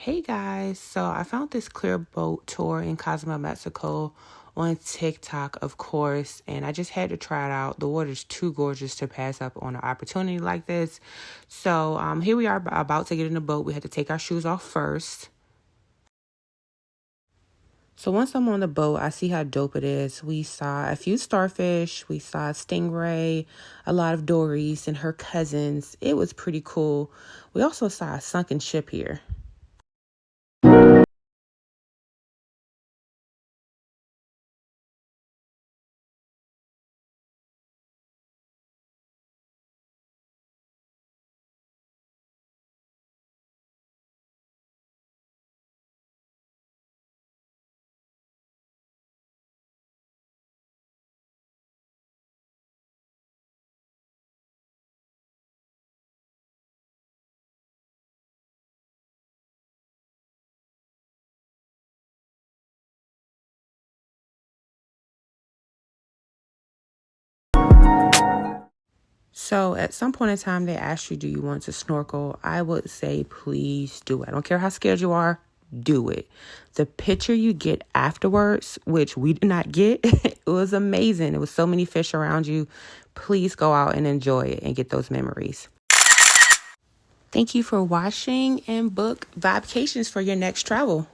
Hey guys, so I found this clear boat tour in Cozumel, Mexico on TikTok, of course, and I just had to try it out. The water's too gorgeous to pass up on an opportunity like this. So here we are about to get in the boat. We had to take our shoes off first. So once I'm on the boat, I see how dope it is. We saw a few starfish, we saw a stingray, a lot of dories and her cousins. It was pretty cool. We also saw a sunken ship here. So at some point in time, they asked you, do you want to snorkel? I would say, please do it. I don't care how scared you are, do it. The picture you get afterwards, which we did not get, it was amazing. There was so many fish around you. Please go out and enjoy it and get those memories. Thank you for watching and book VibeCations for your next travel.